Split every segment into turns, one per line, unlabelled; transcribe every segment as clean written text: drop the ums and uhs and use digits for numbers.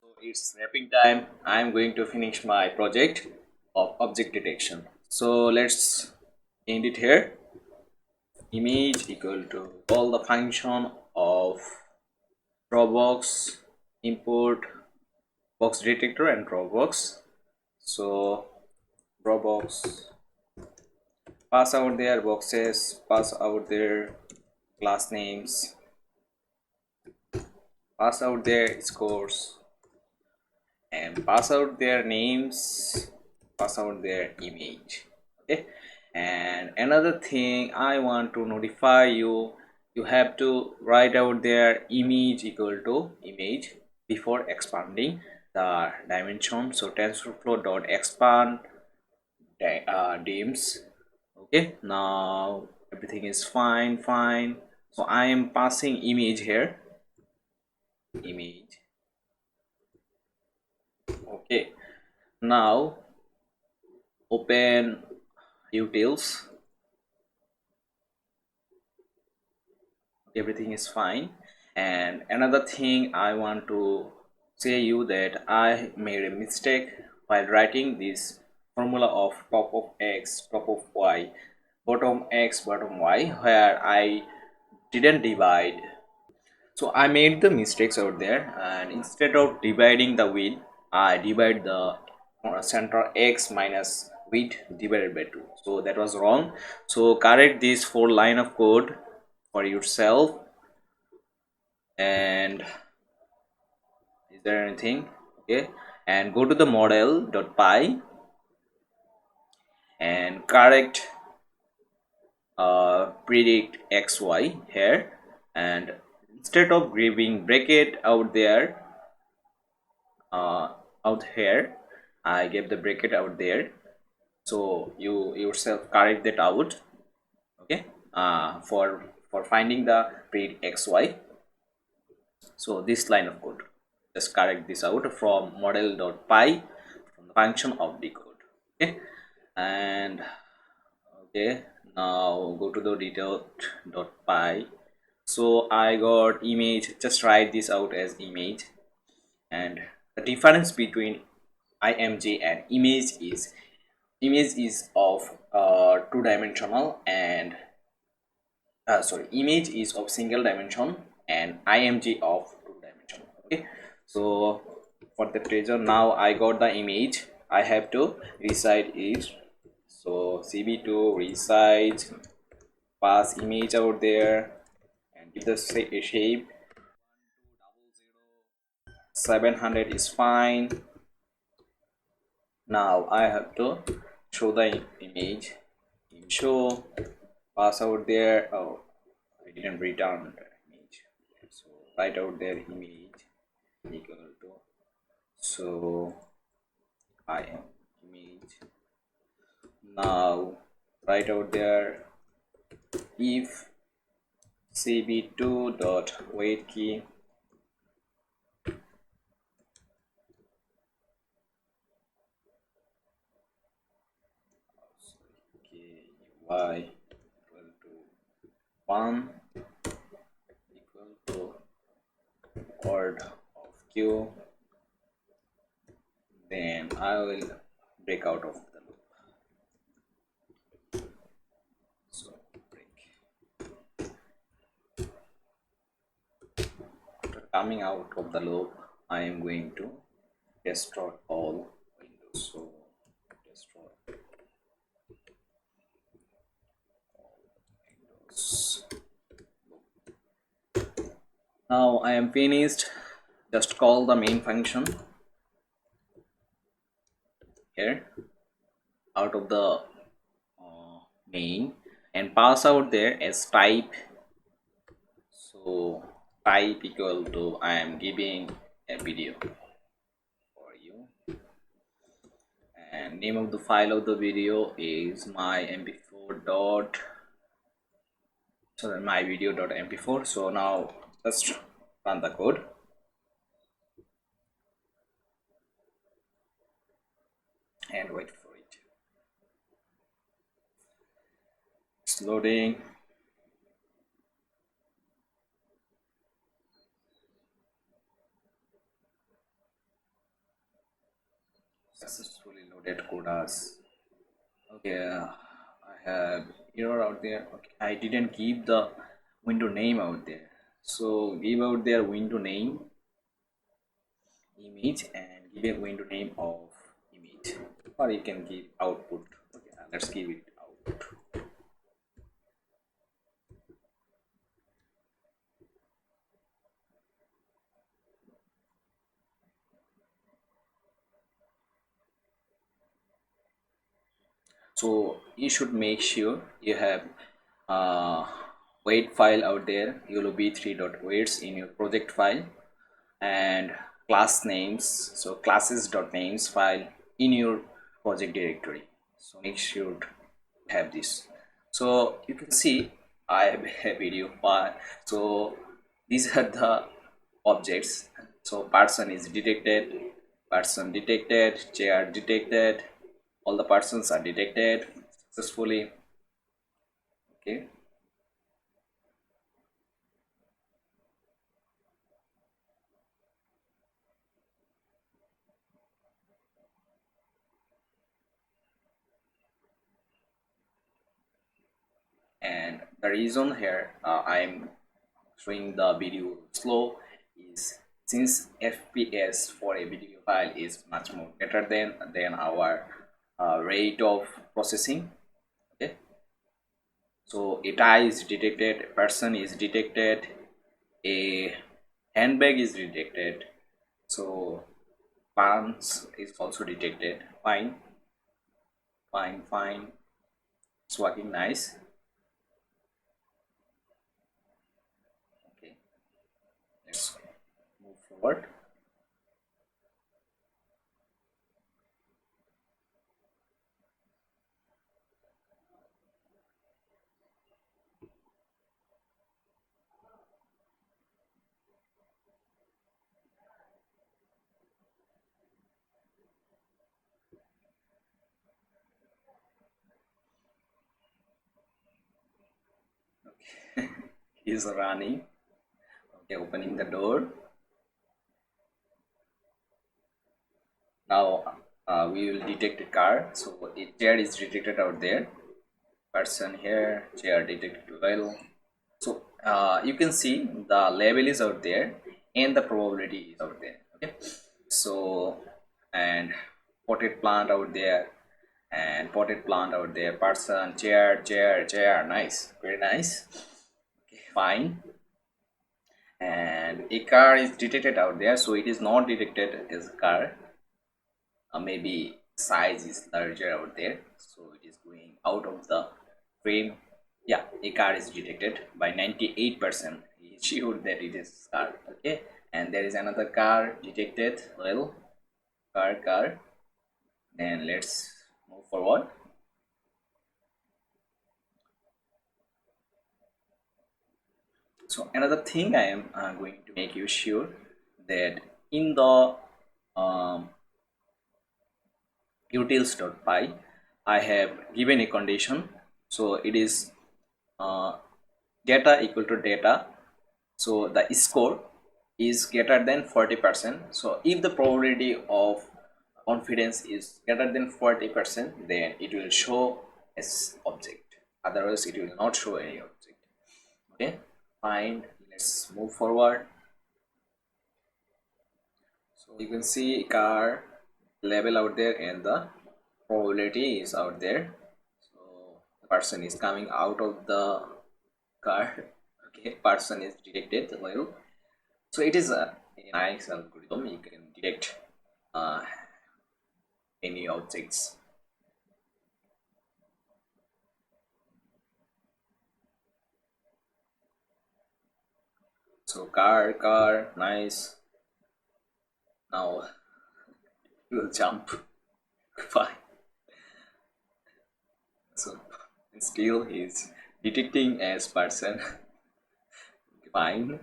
So it's wrapping time. I'm going to finish my project of object detection. So let's end it here. Image equal to all the function of dropbox import box detector and dropbox. So dropbox pass out their boxes, pass out their class names, pass out their scores, and pass out their names, pass out their image. Okay, and another thing I want to notify you, you have to write out their image equal to image before expanding the dimension. So tensorflow dot expand dims. Okay, now everything is fine. So I am passing image here, image. Okay, now open utils. Everything is fine. And another thing I want to say you that I made a mistake while writing this formula of top of x, top of y, bottom x, bottom y, where I didn't divide. So I made the mistakes out there, and instead of dividing the width, I divide the center x minus width divided by 2. So that was wrong. So correct this 4 line of code for yourself. And is there anything? Okay, and go to the model.py and correct predict xy here, and instead of giving bracket out there, out here I gave the bracket out there. So you yourself correct that out. Okay, for finding the predict xy. So this line of code, just correct this out from model.py, from the function of decode. Okay, and okay, now go to the detail.py. So I got image, just write this out as image. And the difference between img and image is of two-dimensional, and image is of single dimension and img of two-dimensional. Okay, so for the treasure, now I got the image, I have to resize it. So cb2 resize, pass image out there and give the shape. 700 is fine. Now I have to show the image in show, pass out there. Oh, I didn't return the image, so write out there image equal to, so I am image. Now write out there if cb2 dot wait key y equal to 1 equal to chord of q, then I will break out of the loop. So break. After coming out of the loop, I am going to destroy all windows. So destroy all windows. Now I am finished. Just call the main function here out of the main and pass out there as type. So type equal to, I am giving a video for you, and name of the file of the video is my mp4 dot, so my video dot mp4. So now let's run the code. And wait for it. It's loading. successfully loaded quotas. Okay, I have error out there. Okay, I didn't give the window name out there. So give out their window name image and give a window name of image, or you can give output. Okay, let's give it output. So you should make sure you have weight file out there, Yolo V3.weights in your project file, and class names, so classes.names file in your project directory. So make sure to have this. So you can see I have a video file. So these are the objects. So person is detected, person detected, chair detected, all the persons are detected successfully. Okay, and the reason here I'm showing the video slow is since FPS for a video file is much more better than our rate of processing. Okay, so a tie is detected, a person is detected, a handbag is detected, so pants is also detected. Fine, fine, fine, it's working nice. Okay, let's move forward. He's running. Okay, opening the door. Now we will detect a car. So a chair is detected out there. Person here, chair detected well. So you can see the label is out there and the probability is out there. Okay. So and potted plant out there and potted plant out there. Person, chair, chair, chair. Nice, very nice. Okay, fine. And a car is detected out there, so it is not detected as a car. Maybe size is larger out there, so it is going out of the frame. Yeah, a car is detected by 98%. It's sure that it is car. Okay, and there is another car detected. Well, car. Then let's move forward. So another thing I am going to make you sure that in the um, utils.py I have given a condition. So it is uh, data equal to data, so the score is greater than 40%. So if the probability of confidence is greater than 40%, then it will show as object, otherwise it will not show any object. Okay, fine, let's move forward. So you can see car label out there and the probability is out there. So the person is coming out of the car. Okay, person is detected well. So it is a nice algorithm. You can detect uh, any objects. So car, nice. Now you will jump. Fine. So still he's detecting as person. Fine.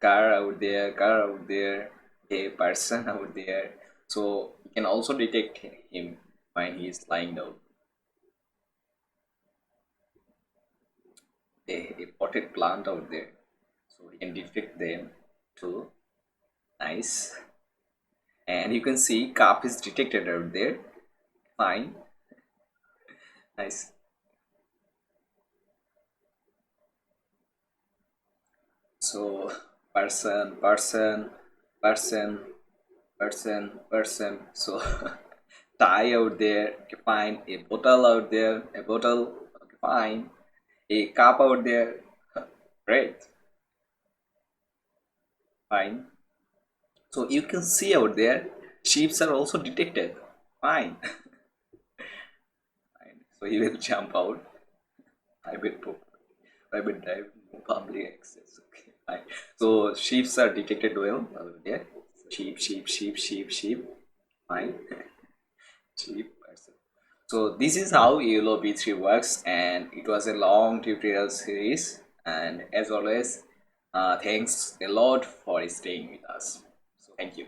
Car out there, a person out there. So you can also detect him when he is lying down. A potted plant out there, so we can detect them too. Nice. and you can see cup is detected out there. Fine. Nice. So person, person, person, person. So tie out there. Okay, fine. A bottle out there. A bottle. Okay, fine. A cup out there. Great. Fine. So you can see out there, sheeps are also detected. Fine. Fine. So he will jump out. I will dive public access. Okay. Fine. So sheeps are detected well over there. Sheep, sheep, sheep, sheep, sheep. Fine. Sheep. Person. So this is how Yolo V3 works, and it was a long tutorial series. And as always, thanks a lot for staying with us. So thank you.